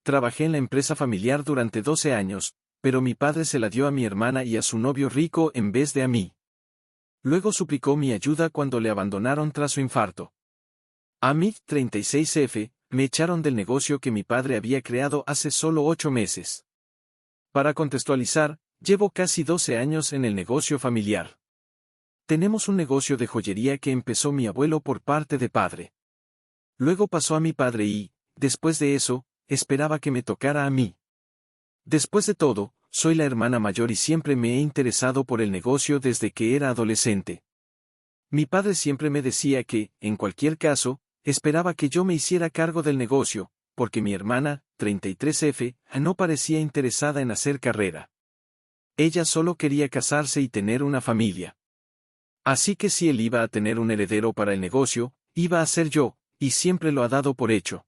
trabajé en la empresa familiar durante 12 años, pero mi padre se la dio a mi hermana y a su novio rico en vez de a mí. Luego suplicó mi ayuda cuando le abandonaron tras su infarto. A mí, 36F, me echaron del negocio que mi padre había creado hace solo 8 meses. Para contextualizar, llevo casi 12 años en el negocio familiar. Tenemos un negocio de joyería que empezó mi abuelo por parte de padre. Luego pasó a mi padre y, después de eso, esperaba que me tocara a mí. Después de todo, soy la hermana mayor y siempre me he interesado por el negocio desde que era adolescente. Mi padre siempre me decía que, en cualquier caso, esperaba que yo me hiciera cargo del negocio, porque mi hermana, 33F, no parecía interesada en hacer carrera. Ella solo quería casarse y tener una familia. Así que si él iba a tener un heredero para el negocio, iba a ser yo, y siempre lo ha dado por hecho.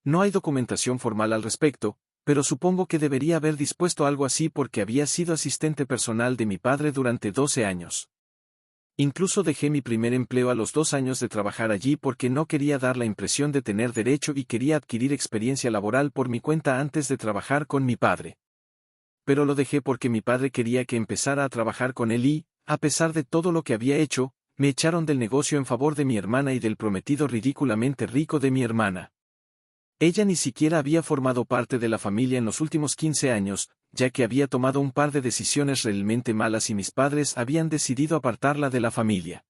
No hay documentación formal al respecto, pero supongo que debería haber dispuesto algo así porque había sido asistente personal de mi padre durante 12 años. Incluso dejé mi primer empleo a los 2 años de trabajar allí porque no quería dar la impresión de tener derecho y quería adquirir experiencia laboral por mi cuenta antes de trabajar con mi padre. Pero lo dejé porque mi padre quería que empezara a trabajar con él y, a pesar de todo lo que había hecho, me echaron del negocio en favor de mi hermana y del prometido ridículamente rico de mi hermana. Ella ni siquiera había formado parte de la familia en los últimos 15 años, ya que había tomado un par de decisiones realmente malas y mis padres habían decidido apartarla de la familia.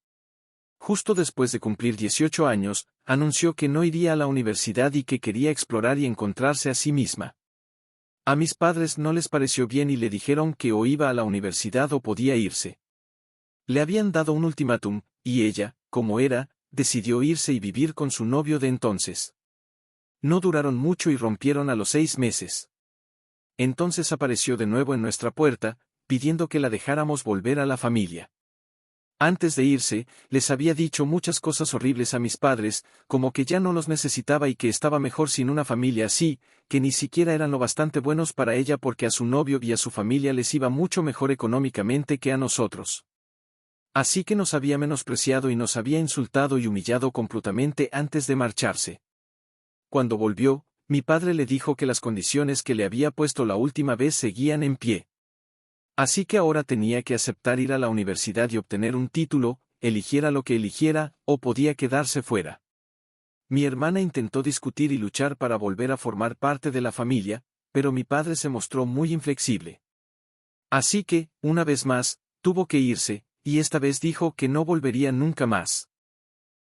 Justo después de cumplir 18 años, anunció que no iría a la universidad y que quería explorar y encontrarse a sí misma. A mis padres no les pareció bien y le dijeron que o iba a la universidad o podía irse. Le habían dado un ultimátum, y ella, como era, decidió irse y vivir con su novio de entonces. No duraron mucho y rompieron a los 6 meses. Entonces apareció de nuevo en nuestra puerta, pidiendo que la dejáramos volver a la familia. Antes de irse, les había dicho muchas cosas horribles a mis padres, como que ya no los necesitaba y que estaba mejor sin una familia así, que ni siquiera eran lo bastante buenos para ella porque a su novio y a su familia les iba mucho mejor económicamente que a nosotros. Así que nos había menospreciado y nos había insultado y humillado completamente antes de marcharse. Cuando volvió, mi padre le dijo que las condiciones que le había puesto la última vez seguían en pie. Así que ahora tenía que aceptar ir a la universidad y obtener un título, eligiera lo que eligiera, o podía quedarse fuera. Mi hermana intentó discutir y luchar para volver a formar parte de la familia, pero mi padre se mostró muy inflexible. Así que, una vez más, tuvo que irse, y esta vez dijo que no volvería nunca más.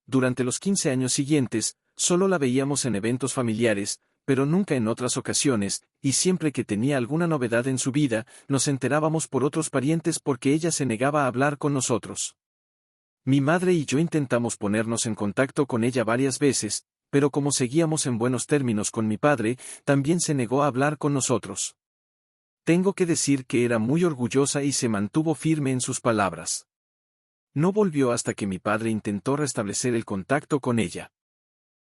Durante los 15 años siguientes, solo la veíamos en eventos familiares, pero nunca en otras ocasiones, y siempre que tenía alguna novedad en su vida, nos enterábamos por otros parientes porque ella se negaba a hablar con nosotros. Mi madre y yo intentamos ponernos en contacto con ella varias veces, pero como seguíamos en buenos términos con mi padre, también se negó a hablar con nosotros. Tengo que decir que era muy orgullosa y se mantuvo firme en sus palabras. No volvió hasta que mi padre intentó restablecer el contacto con ella.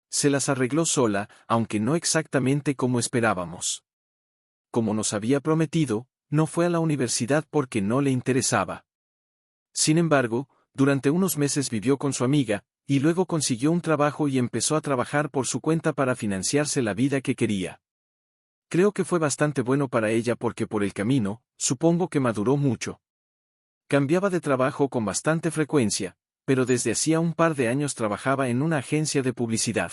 Se las arregló sola, aunque no exactamente como esperábamos. Como nos había prometido, no fue a la universidad porque no le interesaba. Sin embargo, durante unos meses vivió con su amiga, y luego consiguió un trabajo y empezó a trabajar por su cuenta para financiarse la vida que quería. Creo que fue bastante bueno para ella porque por el camino, supongo que maduró mucho. Cambiaba de trabajo con bastante frecuencia, pero desde hacía un par de años trabajaba en una agencia de publicidad.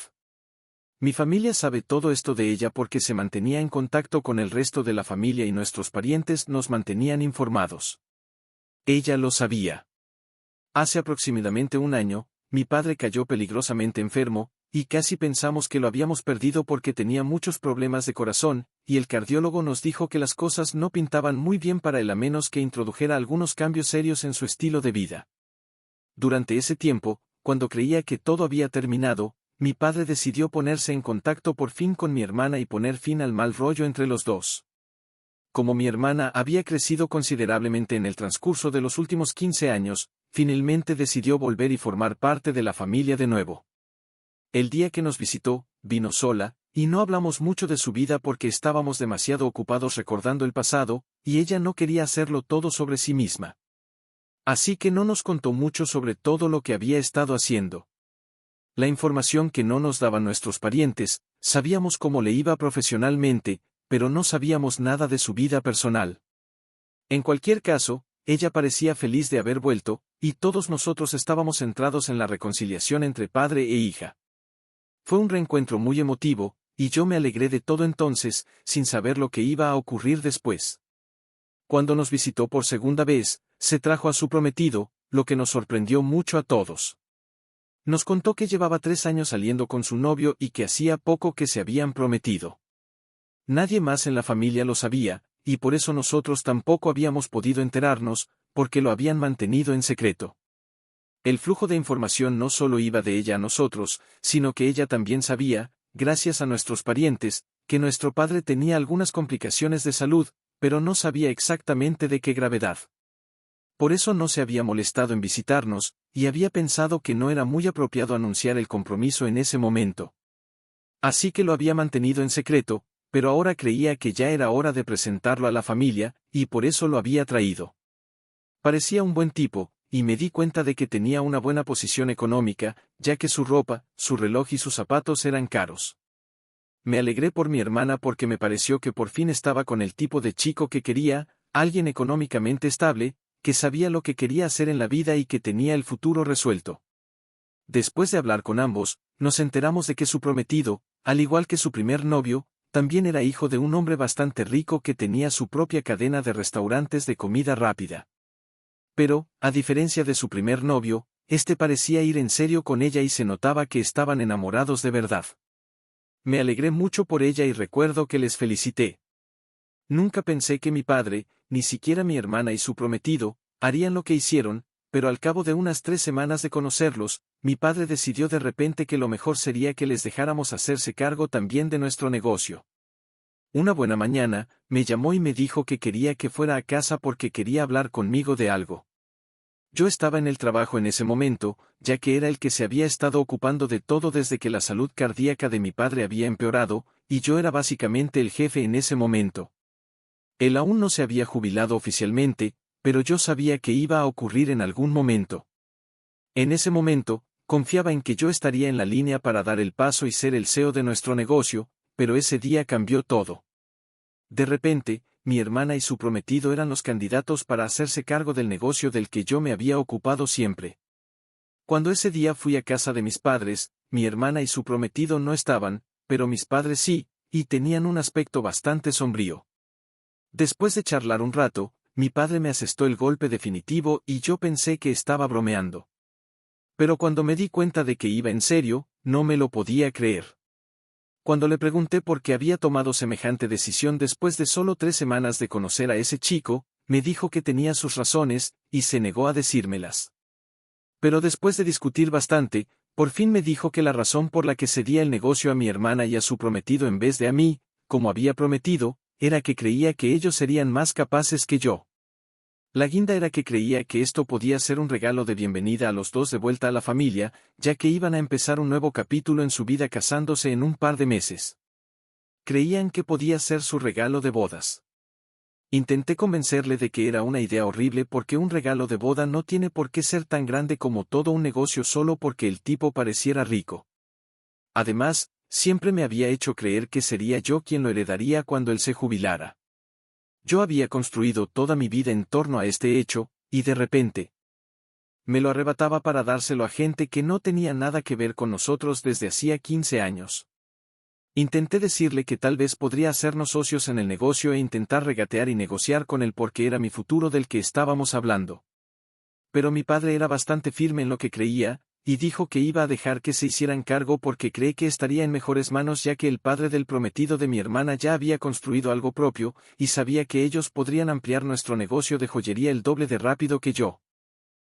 Mi familia sabe todo esto de ella porque se mantenía en contacto con el resto de la familia y nuestros parientes nos mantenían informados. Ella lo sabía. Hace aproximadamente un año, mi padre cayó peligrosamente enfermo, y casi pensamos que lo habíamos perdido porque tenía muchos problemas de corazón, y el cardiólogo nos dijo que las cosas no pintaban muy bien para él a menos que introdujera algunos cambios serios en su estilo de vida. Durante ese tiempo, cuando creía que todo había terminado, mi padre decidió ponerse en contacto por fin con mi hermana y poner fin al mal rollo entre los dos. Como mi hermana había crecido considerablemente en el transcurso de los últimos 15 años, finalmente decidió volver y formar parte de la familia de nuevo. El día que nos visitó, vino sola, y no hablamos mucho de su vida porque estábamos demasiado ocupados recordando el pasado, y ella no quería hacerlo todo sobre sí misma. Así que no nos contó mucho sobre todo lo que había estado haciendo. La información que no nos daban nuestros parientes, sabíamos cómo le iba profesionalmente, pero no sabíamos nada de su vida personal. En cualquier caso, ella parecía feliz de haber vuelto, y todos nosotros estábamos centrados en la reconciliación entre padre e hija. Fue un reencuentro muy emotivo, y yo me alegré de todo entonces, sin saber lo que iba a ocurrir después. Cuando nos visitó por segunda vez, se trajo a su prometido, lo que nos sorprendió mucho a todos. Nos contó que llevaba 3 años saliendo con su novio y que hacía poco que se habían prometido. Nadie más en la familia lo sabía, y por eso nosotros tampoco habíamos podido enterarnos, porque lo habían mantenido en secreto. El flujo de información no solo iba de ella a nosotros, sino que ella también sabía, gracias a nuestros parientes, que nuestro padre tenía algunas complicaciones de salud, pero no sabía exactamente de qué gravedad. Por eso no se había molestado en visitarnos, y había pensado que no era muy apropiado anunciar el compromiso en ese momento. Así que lo había mantenido en secreto, pero ahora creía que ya era hora de presentarlo a la familia, y por eso lo había traído. Parecía un buen tipo, y me di cuenta de que tenía una buena posición económica, ya que su ropa, su reloj y sus zapatos eran caros. Me alegré por mi hermana porque me pareció que por fin estaba con el tipo de chico que quería, alguien económicamente estable, que sabía lo que quería hacer en la vida y que tenía el futuro resuelto. Después de hablar con ambos, nos enteramos de que su prometido, al igual que su primer novio, también era hijo de un hombre bastante rico que tenía su propia cadena de restaurantes de comida rápida. Pero, a diferencia de su primer novio, este parecía ir en serio con ella y se notaba que estaban enamorados de verdad. Me alegré mucho por ella y recuerdo que les felicité. Nunca pensé que mi padre, ni siquiera mi hermana y su prometido, harían lo que hicieron, pero al cabo de unas 3 semanas de conocerlos, mi padre decidió de repente que lo mejor sería que les dejáramos hacerse cargo también de nuestro negocio. Una buena mañana, me llamó y me dijo que quería que fuera a casa porque quería hablar conmigo de algo. Yo estaba en el trabajo en ese momento, ya que era el que se había estado ocupando de todo desde que la salud cardíaca de mi padre había empeorado, y yo era básicamente el jefe en ese momento. Él aún no se había jubilado oficialmente, pero yo sabía que iba a ocurrir en algún momento. En ese momento, confiaba en que yo estaría en la línea para dar el paso y ser el CEO de nuestro negocio, pero ese día cambió todo. De repente, mi hermana y su prometido eran los candidatos para hacerse cargo del negocio del que yo me había ocupado siempre. Cuando ese día fui a casa de mis padres, mi hermana y su prometido no estaban, pero mis padres sí, y tenían un aspecto bastante sombrío. Después de charlar un rato, mi padre me asestó el golpe definitivo y yo pensé que estaba bromeando. Pero cuando me di cuenta de que iba en serio, no me lo podía creer. Cuando le pregunté por qué había tomado semejante decisión después de solo 3 semanas de conocer a ese chico, me dijo que tenía sus razones, y se negó a decírmelas. Pero después de discutir bastante, por fin me dijo que la razón por la que cedía el negocio a mi hermana y a su prometido en vez de a mí, como había prometido, era que creía que ellos serían más capaces que yo. La guinda era que creía que esto podía ser un regalo de bienvenida a los dos de vuelta a la familia, ya que iban a empezar un nuevo capítulo en su vida casándose en un par de meses. Creían que podía ser su regalo de bodas. Intenté convencerle de que era una idea horrible porque un regalo de boda no tiene por qué ser tan grande como todo un negocio solo porque el tipo pareciera rico. Además, siempre me había hecho creer que sería yo quien lo heredaría cuando él se jubilara. Yo había construido toda mi vida en torno a este hecho, y de repente, me lo arrebataba para dárselo a gente que no tenía nada que ver con nosotros desde hacía 15 años. Intenté decirle que tal vez podría hacernos socios en el negocio e intentar regatear y negociar con él porque era mi futuro del que estábamos hablando. Pero mi padre era bastante firme en lo que creía, y dijo que iba a dejar que se hicieran cargo porque cree que estaría en mejores manos ya que el padre del prometido de mi hermana ya había construido algo propio, y sabía que ellos podrían ampliar nuestro negocio de joyería el doble de rápido que yo.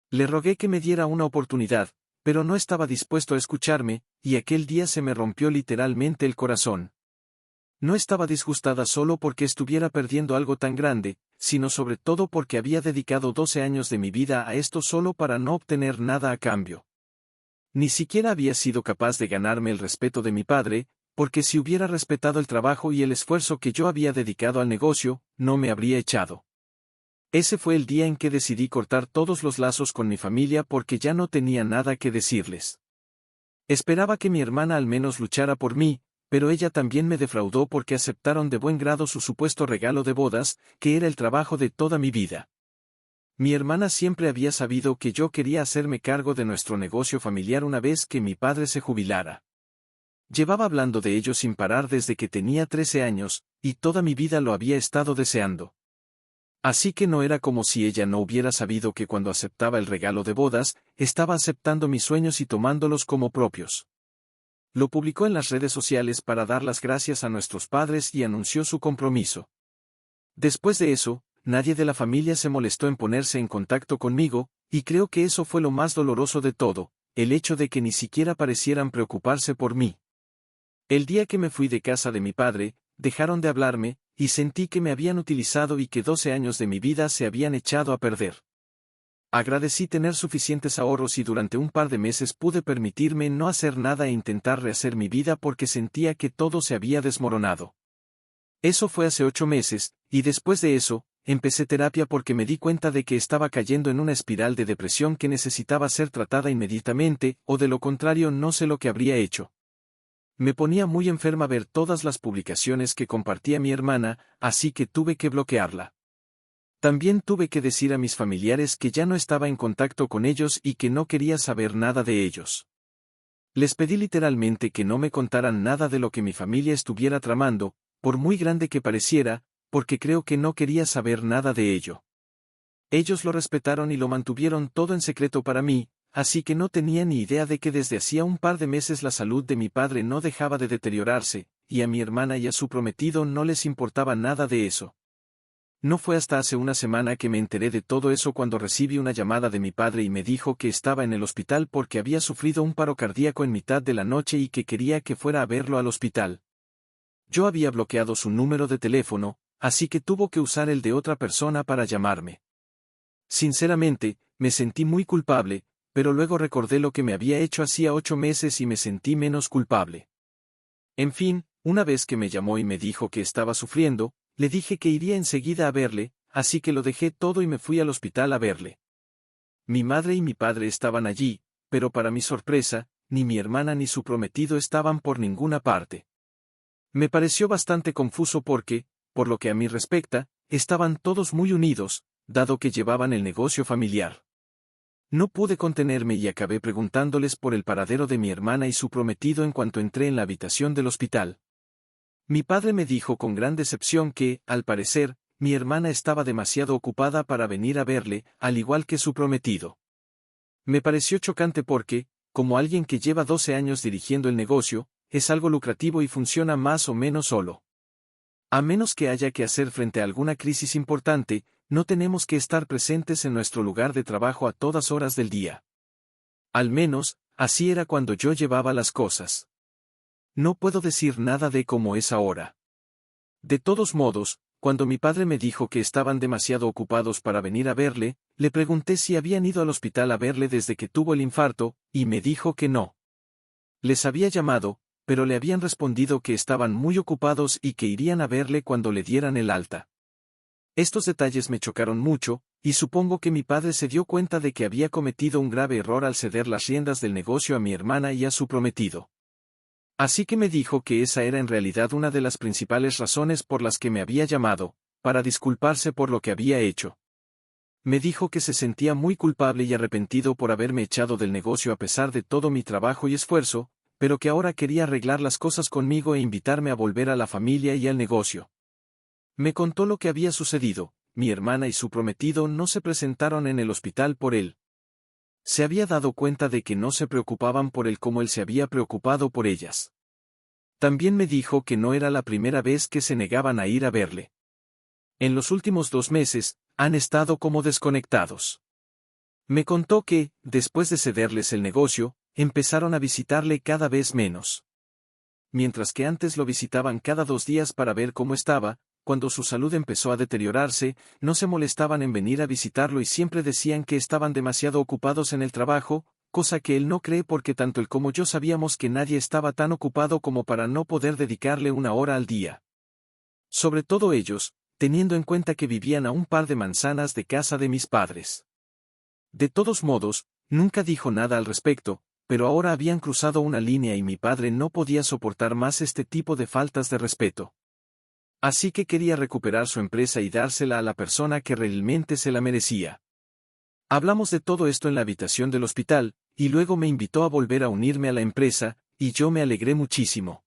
Le rogué que me diera una oportunidad, pero no estaba dispuesto a escucharme, y aquel día se me rompió literalmente el corazón. No estaba disgustada solo porque estuviera perdiendo algo tan grande, sino sobre todo porque había dedicado 12 años de mi vida a esto solo para no obtener nada a cambio. Ni siquiera había sido capaz de ganarme el respeto de mi padre, porque si hubiera respetado el trabajo y el esfuerzo que yo había dedicado al negocio, no me habría echado. Ese fue el día en que decidí cortar todos los lazos con mi familia porque ya no tenía nada que decirles. Esperaba que mi hermana al menos luchara por mí, pero ella también me defraudó porque aceptaron de buen grado su supuesto regalo de bodas, que era el trabajo de toda mi vida. Mi hermana siempre había sabido que yo quería hacerme cargo de nuestro negocio familiar una vez que mi padre se jubilara. Llevaba hablando de ello sin parar desde que tenía 13 años, y toda mi vida lo había estado deseando. Así que no era como si ella no hubiera sabido que cuando aceptaba el regalo de bodas, estaba aceptando mis sueños y tomándolos como propios. Lo publicó en las redes sociales para dar las gracias a nuestros padres y anunció su compromiso. Después de eso, nadie de la familia se molestó en ponerse en contacto conmigo, y creo que eso fue lo más doloroso de todo, el hecho de que ni siquiera parecieran preocuparse por mí. El día que me fui de casa de mi padre, dejaron de hablarme, y sentí que me habían utilizado y que 12 años de mi vida se habían echado a perder. Agradecí tener suficientes ahorros y durante un par de meses pude permitirme no hacer nada e intentar rehacer mi vida porque sentía que todo se había desmoronado. Eso fue hace 8 meses, y después de eso, empecé terapia porque me di cuenta de que estaba cayendo en una espiral de depresión que necesitaba ser tratada inmediatamente, o de lo contrario no sé lo que habría hecho. Me ponía muy enferma ver todas las publicaciones que compartía mi hermana, así que tuve que bloquearla. También tuve que decir a mis familiares que ya no estaba en contacto con ellos y que no quería saber nada de ellos. Les pedí literalmente que no me contaran nada de lo que mi familia estuviera tramando, por muy grande que pareciera, porque creo que no quería saber nada de ello. Ellos lo respetaron y lo mantuvieron todo en secreto para mí, así que no tenía ni idea de que desde hacía un par de meses la salud de mi padre no dejaba de deteriorarse, y a mi hermana y a su prometido no les importaba nada de eso. No fue hasta hace una semana que me enteré de todo eso cuando recibí una llamada de mi padre y me dijo que estaba en el hospital porque había sufrido un paro cardíaco en mitad de la noche y que quería que fuera a verlo al hospital. Yo había bloqueado su número de teléfono, así que tuvo que usar el de otra persona para llamarme. Sinceramente, me sentí muy culpable, pero luego recordé lo que me había hecho hacía 8 meses y me sentí menos culpable. En fin, una vez que me llamó y me dijo que estaba sufriendo, le dije que iría enseguida a verle, así que lo dejé todo y me fui al hospital a verle. Mi madre y mi padre estaban allí, pero para mi sorpresa, ni mi hermana ni su prometido estaban por ninguna parte. Me pareció bastante confuso porque, por lo que a mí respecta, estaban todos muy unidos, dado que llevaban el negocio familiar. No pude contenerme y acabé preguntándoles por el paradero de mi hermana y su prometido en cuanto entré en la habitación del hospital. Mi padre me dijo con gran decepción que, al parecer, mi hermana estaba demasiado ocupada para venir a verle, al igual que su prometido. Me pareció chocante porque, como alguien que lleva 12 años dirigiendo el negocio, es algo lucrativo y funciona más o menos solo. A menos que haya que hacer frente a alguna crisis importante, no tenemos que estar presentes en nuestro lugar de trabajo a todas horas del día. Al menos, así era cuando yo llevaba las cosas. No puedo decir nada de cómo es ahora. De todos modos, cuando mi padre me dijo que estaban demasiado ocupados para venir a verle, le pregunté si habían ido al hospital a verle desde que tuvo el infarto, y me dijo que no. Les había llamado, pero le habían respondido que estaban muy ocupados y que irían a verle cuando le dieran el alta. Estos detalles me chocaron mucho, y supongo que mi padre se dio cuenta de que había cometido un grave error al ceder las riendas del negocio a mi hermana y a su prometido. Así que me dijo que esa era en realidad una de las principales razones por las que me había llamado, para disculparse por lo que había hecho. Me dijo que se sentía muy culpable y arrepentido por haberme echado del negocio a pesar de todo mi trabajo y esfuerzo, pero que ahora quería arreglar las cosas conmigo e invitarme a volver a la familia y al negocio. Me contó lo que había sucedido. Mi hermana y su prometido no se presentaron en el hospital por él. Se había dado cuenta de que no se preocupaban por él como él se había preocupado por ellas. También me dijo que no era la primera vez que se negaban a ir a verle. En los últimos 2 meses, han estado como desconectados. Me contó que, después de cederles el negocio, empezaron a visitarle cada vez menos. Mientras que antes lo visitaban cada 2 días para ver cómo estaba, cuando su salud empezó a deteriorarse, no se molestaban en venir a visitarlo y siempre decían que estaban demasiado ocupados en el trabajo, cosa que él no cree porque tanto él como yo sabíamos que nadie estaba tan ocupado como para no poder dedicarle 1 hora al día. Sobre todo ellos, teniendo en cuenta que vivían a un par de manzanas de casa de mis padres. De todos modos, nunca dijo nada al respecto, pero ahora habían cruzado una línea y mi padre no podía soportar más este tipo de faltas de respeto. Así que quería recuperar su empresa y dársela a la persona que realmente se la merecía. Hablamos de todo esto en la habitación del hospital, y luego me invitó a volver a unirme a la empresa, y yo me alegré muchísimo.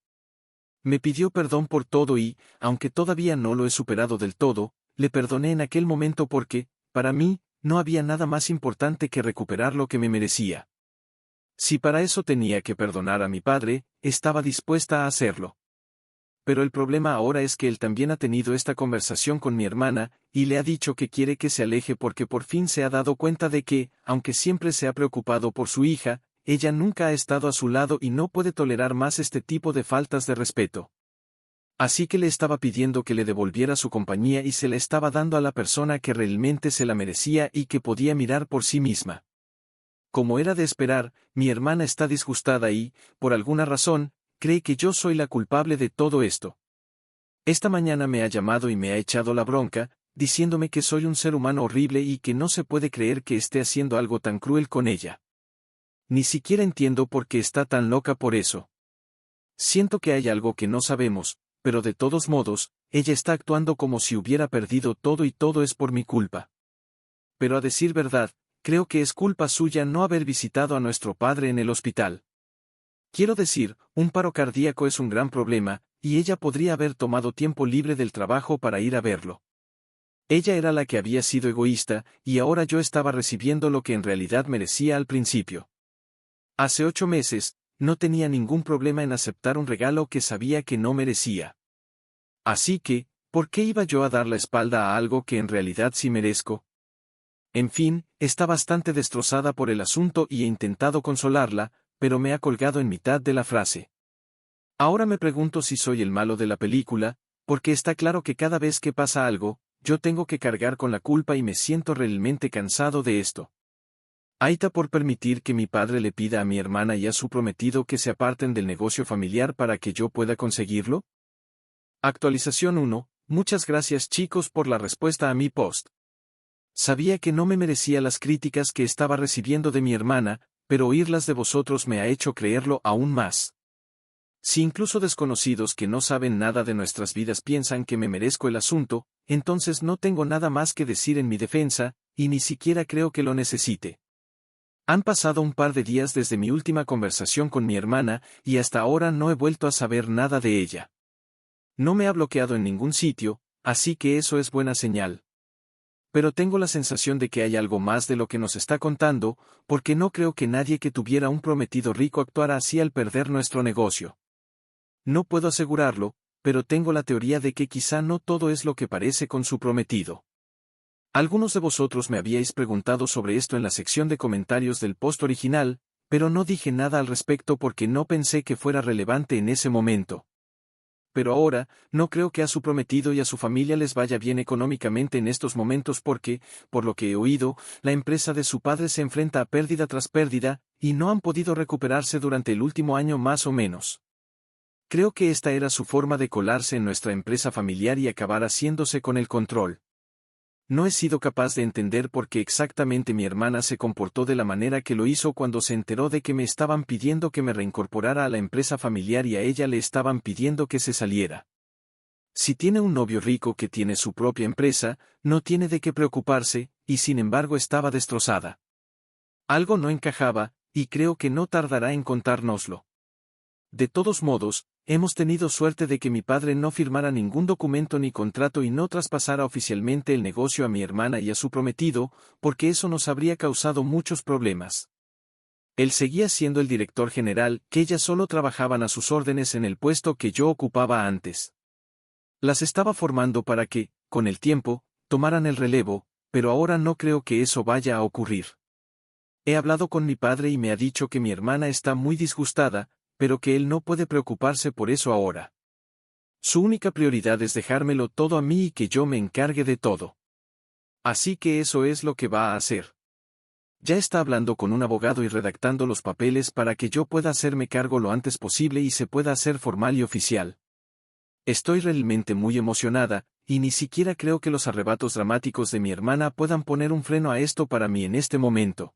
Me pidió perdón por todo y, aunque todavía no lo he superado del todo, le perdoné en aquel momento porque, para mí, no había nada más importante que recuperar lo que me merecía. Si para eso tenía que perdonar a mi padre, estaba dispuesta a hacerlo. Pero el problema ahora es que él también ha tenido esta conversación con mi hermana, y le ha dicho que quiere que se aleje porque por fin se ha dado cuenta de que, aunque siempre se ha preocupado por su hija, ella nunca ha estado a su lado y no puede tolerar más este tipo de faltas de respeto. Así que le estaba pidiendo que le devolviera su compañía y se la estaba dando a la persona que realmente se la merecía y que podía mirar por sí misma. Como era de esperar, mi hermana está disgustada y, por alguna razón, cree que yo soy la culpable de todo esto. Esta mañana me ha llamado y me ha echado la bronca, diciéndome que soy un ser humano horrible y que no se puede creer que esté haciendo algo tan cruel con ella. Ni siquiera entiendo por qué está tan loca por eso. Siento que hay algo que no sabemos, pero de todos modos, ella está actuando como si hubiera perdido todo y todo es por mi culpa. Pero a decir verdad, creo que es culpa suya no haber visitado a nuestro padre en el hospital. Quiero decir, un paro cardíaco es un gran problema, y ella podría haber tomado tiempo libre del trabajo para ir a verlo. Ella era la que había sido egoísta, y ahora yo estaba recibiendo lo que en realidad merecía al principio. Hace 8 meses, no tenía ningún problema en aceptar un regalo que sabía que no merecía. Así que, ¿por qué iba yo a dar la espalda a algo que en realidad sí merezco? En fin, está bastante destrozada por el asunto y he intentado consolarla, pero me ha colgado en mitad de la frase. Ahora me pregunto si soy el malo de la película, porque está claro que cada vez que pasa algo, yo tengo que cargar con la culpa y me siento realmente cansado de esto. ¿Aita por permitir que mi padre le pida a mi hermana y a su prometido que se aparten del negocio familiar para que yo pueda conseguirlo? Actualización 1. Muchas gracias chicos por la respuesta a mi post. Sabía que no me merecía las críticas que estaba recibiendo de mi hermana, pero oírlas de vosotros me ha hecho creerlo aún más. Si incluso desconocidos que no saben nada de nuestras vidas piensan que me merezco el asunto, entonces no tengo nada más que decir en mi defensa, y ni siquiera creo que lo necesite. Han pasado un par de días desde mi última conversación con mi hermana, y hasta ahora no he vuelto a saber nada de ella. No me ha bloqueado en ningún sitio, así que eso es buena señal. Pero tengo la sensación de que hay algo más de lo que nos está contando, porque no creo que nadie que tuviera un prometido rico actuara así al perder nuestro negocio. No puedo asegurarlo, pero tengo la teoría de que quizá no todo es lo que parece con su prometido. Algunos de vosotros me habíais preguntado sobre esto en la sección de comentarios del post original, pero no dije nada al respecto porque no pensé que fuera relevante en ese momento. Pero ahora, no creo que a su prometido y a su familia les vaya bien económicamente en estos momentos porque, por lo que he oído, la empresa de su padre se enfrenta a pérdida tras pérdida, y no han podido recuperarse durante el último año más o menos. Creo que esta era su forma de colarse en nuestra empresa familiar y acabar haciéndose con el control. No he sido capaz de entender por qué exactamente mi hermana se comportó de la manera que lo hizo cuando se enteró de que me estaban pidiendo que me reincorporara a la empresa familiar y a ella le estaban pidiendo que se saliera. Si tiene un novio rico que tiene su propia empresa, no tiene de qué preocuparse, y sin embargo estaba destrozada. Algo no encajaba, y creo que no tardará en contárnoslo. De todos modos, hemos tenido suerte de que mi padre no firmara ningún documento ni contrato y no traspasara oficialmente el negocio a mi hermana y a su prometido, porque eso nos habría causado muchos problemas. Él seguía siendo el director general, que ellas solo trabajaban a sus órdenes en el puesto que yo ocupaba antes. Las estaba formando para que, con el tiempo, tomaran el relevo, pero ahora no creo que eso vaya a ocurrir. He hablado con mi padre y me ha dicho que mi hermana está muy disgustada, pero que él no puede preocuparse por eso ahora. Su única prioridad es dejármelo todo a mí y que yo me encargue de todo. Así que eso es lo que va a hacer. Ya está hablando con un abogado y redactando los papeles para que yo pueda hacerme cargo lo antes posible y se pueda hacer formal y oficial. Estoy realmente muy emocionada, y ni siquiera creo que los arrebatos dramáticos de mi hermana puedan poner un freno a esto para mí en este momento.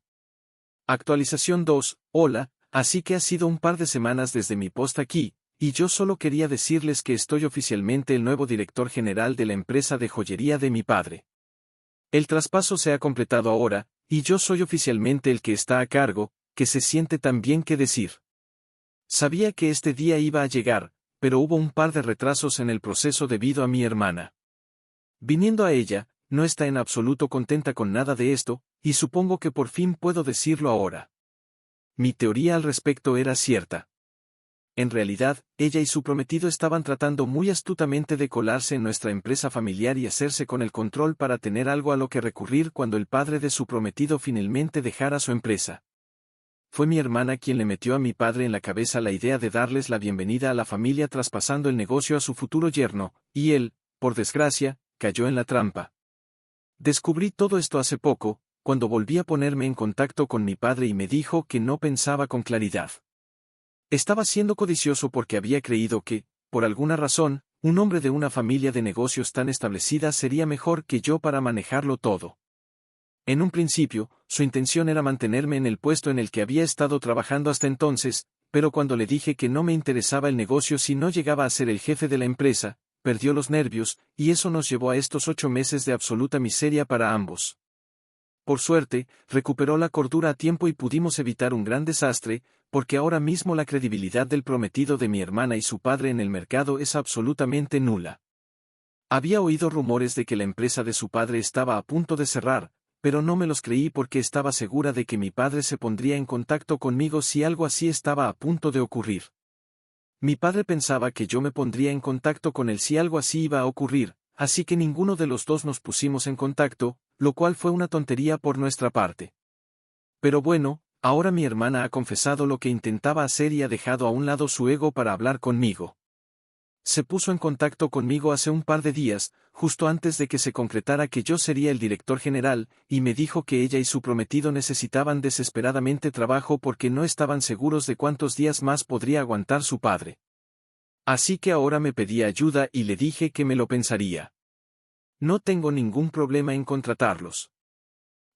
Actualización 2. Hola, Así que ha sido un par de semanas desde mi post aquí, y yo solo quería decirles que estoy oficialmente el nuevo director general de la empresa de joyería de mi padre. El traspaso se ha completado ahora, y yo soy oficialmente el que está a cargo, que se siente tan bien que decir. Sabía que este día iba a llegar, pero hubo un par de retrasos en el proceso debido a mi hermana. Viniendo a ella, no está en absoluto contenta con nada de esto, y supongo que por fin puedo decirlo ahora. Mi teoría al respecto era cierta. En realidad, ella y su prometido estaban tratando muy astutamente de colarse en nuestra empresa familiar y hacerse con el control para tener algo a lo que recurrir cuando el padre de su prometido finalmente dejara su empresa. Fue mi hermana quien le metió a mi padre en la cabeza la idea de darles la bienvenida a la familia traspasando el negocio a su futuro yerno, y él, por desgracia, cayó en la trampa. Descubrí todo esto hace poco, cuando volví a ponerme en contacto con mi padre y me dijo que no pensaba con claridad. Estaba siendo codicioso porque había creído que, por alguna razón, un hombre de una familia de negocios tan establecida sería mejor que yo para manejarlo todo. En un principio, su intención era mantenerme en el puesto en el que había estado trabajando hasta entonces, pero cuando le dije que no me interesaba el negocio si no llegaba a ser el jefe de la empresa, perdió los nervios, y eso nos llevó a estos 8 meses de absoluta miseria para ambos. Por suerte, recuperó la cordura a tiempo y pudimos evitar un gran desastre, porque ahora mismo la credibilidad del prometido de mi hermana y su padre en el mercado es absolutamente nula. Había oído rumores de que la empresa de su padre estaba a punto de cerrar, pero no me los creí porque estaba segura de que mi padre se pondría en contacto conmigo si algo así estaba a punto de ocurrir. Mi padre pensaba que yo me pondría en contacto con él si algo así iba a ocurrir, así que ninguno de los dos nos pusimos en contacto, lo cual fue una tontería por nuestra parte. Pero bueno, ahora mi hermana ha confesado lo que intentaba hacer y ha dejado a un lado su ego para hablar conmigo. Se puso en contacto conmigo hace un par de días, justo antes de que se concretara que yo sería el director general, y me dijo que ella y su prometido necesitaban desesperadamente trabajo porque no estaban seguros de cuántos días más podría aguantar su padre. Así que ahora me pedía ayuda y le dije que me lo pensaría. No tengo ningún problema en contratarlos.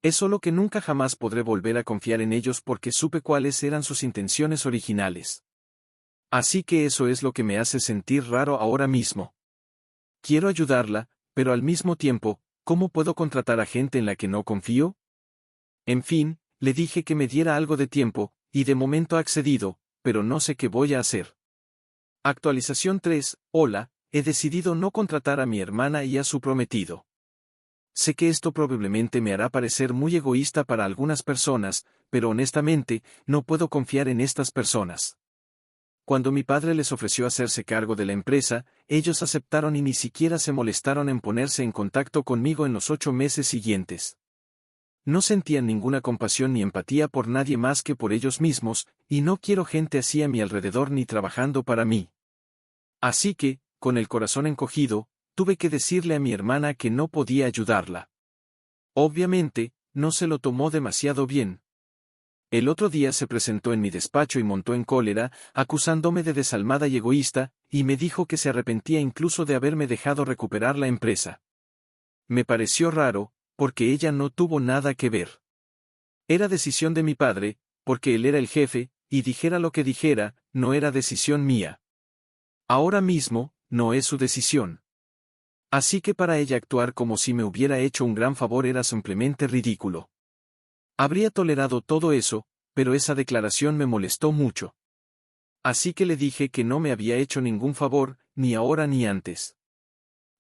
Es solo que nunca jamás podré volver a confiar en ellos porque supe cuáles eran sus intenciones originales. Así que eso es lo que me hace sentir raro ahora mismo. Quiero ayudarla, pero al mismo tiempo, ¿cómo puedo contratar a gente en la que no confío? En fin, le dije que me diera algo de tiempo, y de momento ha accedido, pero no sé qué voy a hacer. Actualización 3, hola, he decidido no contratar a mi hermana y a su prometido. Sé que esto probablemente me hará parecer muy egoísta para algunas personas, pero honestamente, no puedo confiar en estas personas. Cuando mi padre les ofreció hacerse cargo de la empresa, ellos aceptaron y ni siquiera se molestaron en ponerse en contacto conmigo en los 8 meses siguientes. No sentían ninguna compasión ni empatía por nadie más que por ellos mismos, y no quiero gente así a mi alrededor ni trabajando para mí. Así que, con el corazón encogido, tuve que decirle a mi hermana que no podía ayudarla. Obviamente, no se lo tomó demasiado bien. El otro día se presentó en mi despacho y montó en cólera, acusándome de desalmada y egoísta, y me dijo que se arrepentía incluso de haberme dejado recuperar la empresa. Me pareció raro, porque ella no tuvo nada que ver. Era decisión de mi padre, porque él era el jefe, y dijera lo que dijera, no era decisión mía. Ahora mismo, no es su decisión. Así que para ella actuar como si me hubiera hecho un gran favor era simplemente ridículo. Habría tolerado todo eso, pero esa declaración me molestó mucho. Así que le dije que no me había hecho ningún favor, ni ahora ni antes.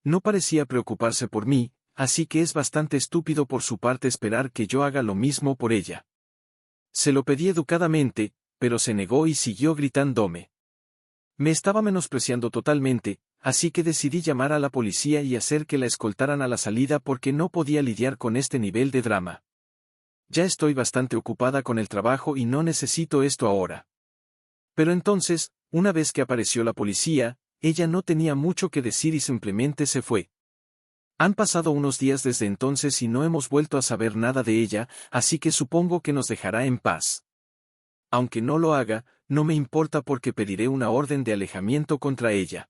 No parecía preocuparse por mí, así que es bastante estúpido por su parte esperar que yo haga lo mismo por ella. Se lo pedí educadamente, pero se negó y siguió gritándome. Me estaba menospreciando totalmente, así que decidí llamar a la policía y hacer que la escoltaran a la salida porque no podía lidiar con este nivel de drama. Ya estoy bastante ocupada con el trabajo y no necesito esto ahora. Pero entonces, una vez que apareció la policía, ella no tenía mucho que decir y simplemente se fue. Han pasado unos días desde entonces y no hemos vuelto a saber nada de ella, así que supongo que nos dejará en paz. Aunque no lo haga, no me importa porque pediré una orden de alejamiento contra ella.